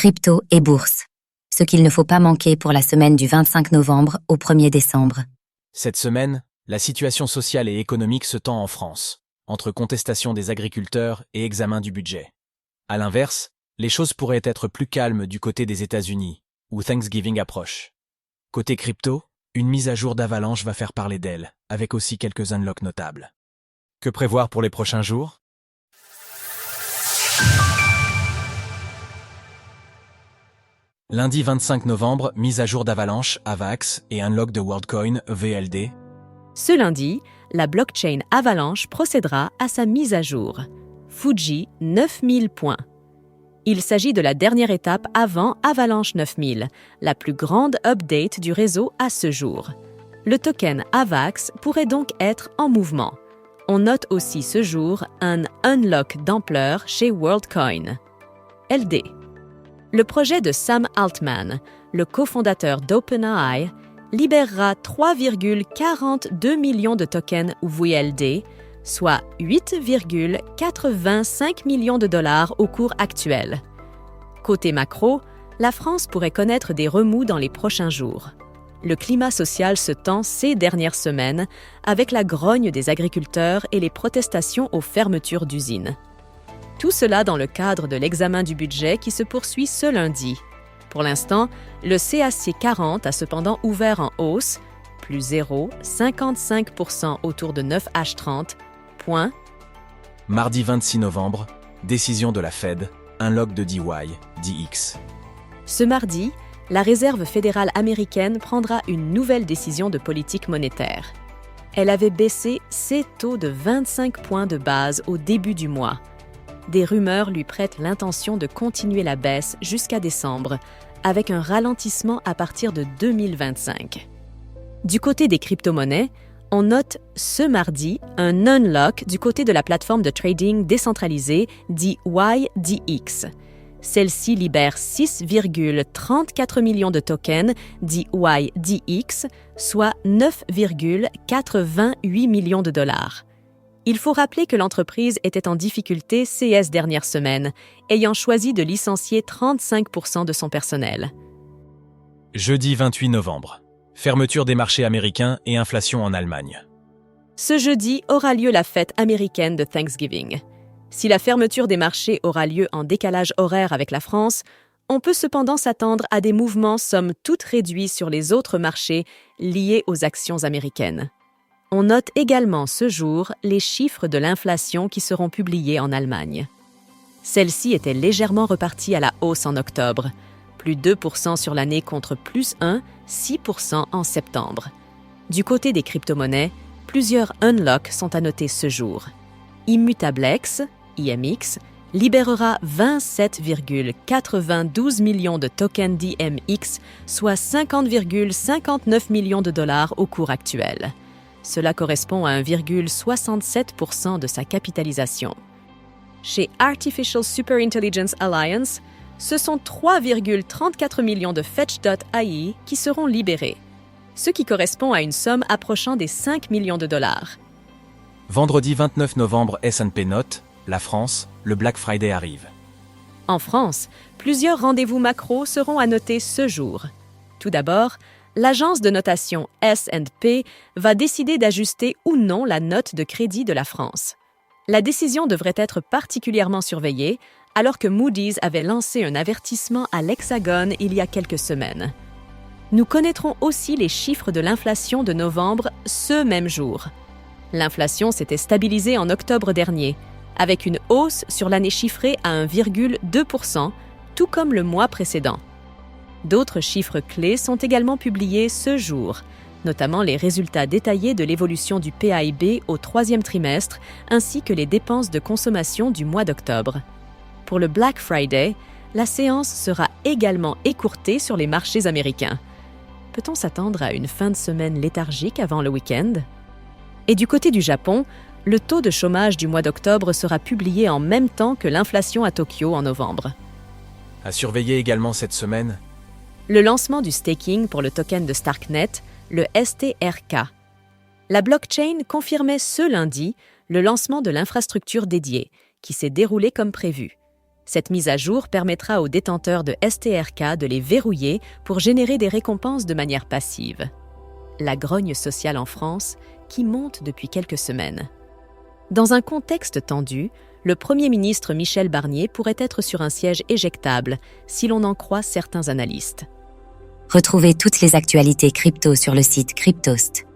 crypto et bourse. Ce qu'il ne faut pas manquer pour la semaine du 25 novembre au 1er décembre. Cette semaine, la situation sociale et économique se tend en France, entre contestation des agriculteurs et examen du budget. À l'inverse, les choses pourraient être plus calmes du côté des États-Unis, où Thanksgiving approche. Côté crypto, une mise à jour d'Avalanche va faire parler d'elle, avec aussi quelques unlocks notables. Que prévoir pour les prochains jours ? Lundi 25 novembre, mise à jour d'Avalanche, AVAX, et unlock de WorldCoin, VLD. Ce lundi, la blockchain Avalanche procédera à sa mise à jour. Fuji 9000 points. Il s'agit de la dernière étape avant Avalanche 9000, la plus grande update du réseau à ce jour. Le token AVAX pourrait donc être en mouvement. On note aussi ce jour un unlock d'ampleur chez WorldCoin. LD. Le projet de Sam Altman, le cofondateur d'OpenAI, libérera 3,42 millions de tokens VLD, soit 8,85 millions de dollars au cours actuel. Côté macro, la France pourrait connaître des remous dans les prochains jours. Le climat social se tend ces dernières semaines avec la grogne des agriculteurs et les protestations aux fermetures d'usines. Tout cela dans le cadre de l'examen du budget qui se poursuit ce lundi. Pour l'instant, le CAC 40 a cependant ouvert en hausse, plus 0,55% autour de 9H30, points. Mardi 26 novembre, décision de la Fed, unlock de DX. Ce mardi, la Réserve fédérale américaine prendra une nouvelle décision de politique monétaire. Elle avait baissé ses taux de 25 points de base au début du mois. Des rumeurs lui prêtent l'intention de continuer la baisse jusqu'à décembre, avec un ralentissement à partir de 2025. Du côté des crypto-monnaies, on note ce mardi un unlock du côté de la plateforme de trading décentralisée YDX. Celle-ci libère 6,34 millions de tokens YDX, soit 9,88 millions de dollars. Il faut rappeler que l'entreprise était en difficulté ces dernières semaines, ayant choisi de licencier 35% de son personnel. Jeudi 28 novembre. Fermeture des marchés américains et inflation en Allemagne. Ce jeudi aura lieu la fête américaine de Thanksgiving. Si la fermeture des marchés aura lieu en décalage horaire avec la France, on peut cependant s'attendre à des mouvements somme toute réduits sur les autres marchés liés aux actions américaines. On note également ce jour les chiffres de l'inflation qui seront publiés en Allemagne. Celle-ci était légèrement repartie à la hausse en octobre, plus 2% sur l'année contre plus 6% en septembre. Du côté des crypto-monnaies, plusieurs unlocks sont à noter ce jour. Immutablex, IMX, libérera 27,92 millions de tokens d'IMX, soit 50,59 millions de dollars au cours actuel. Cela correspond à 1,67% de sa capitalisation. Chez Artificial Superintelligence Alliance, ce sont 3,34 millions de Fetch.ai qui seront libérés, ce qui correspond à une somme approchant des 5 millions de dollars. Vendredi 29 novembre, S&P note, la France, le Black Friday arrive. En France, plusieurs rendez-vous macro seront à noter ce jour. Tout d'abord, l'agence de notation S&P va décider d'ajuster ou non la note de crédit de la France. La décision devrait être particulièrement surveillée, alors que Moody's avait lancé un avertissement à l'Hexagone il y a quelques semaines. Nous connaîtrons aussi les chiffres de l'inflation de novembre ce même jour. L'inflation s'était stabilisée en octobre dernier, avec une hausse sur l'année chiffrée à 1,2%, tout comme le mois précédent. D'autres chiffres clés sont également publiés ce jour, notamment les résultats détaillés de l'évolution du PIB au troisième trimestre, ainsi que les dépenses de consommation du mois d'octobre. Pour le Black Friday, la séance sera également écourtée sur les marchés américains. Peut-on s'attendre à une fin de semaine léthargique avant le week-end? Et du côté du Japon, le taux de chômage du mois d'octobre sera publié en même temps que l'inflation à Tokyo en novembre. À surveiller également cette semaine, le lancement du staking pour le token de Starknet, le STRK. La blockchain confirmait ce lundi le lancement de l'infrastructure dédiée, qui s'est déroulé comme prévu. Cette mise à jour permettra aux détenteurs de STRK de les verrouiller pour générer des récompenses de manière passive. La grogne sociale en France, qui monte depuis quelques semaines. Dans un contexte tendu, le Premier ministre Michel Barnier pourrait être sur un siège éjectable, si l'on en croit certains analystes. Retrouvez toutes les actualités crypto sur le site cryptost.fr.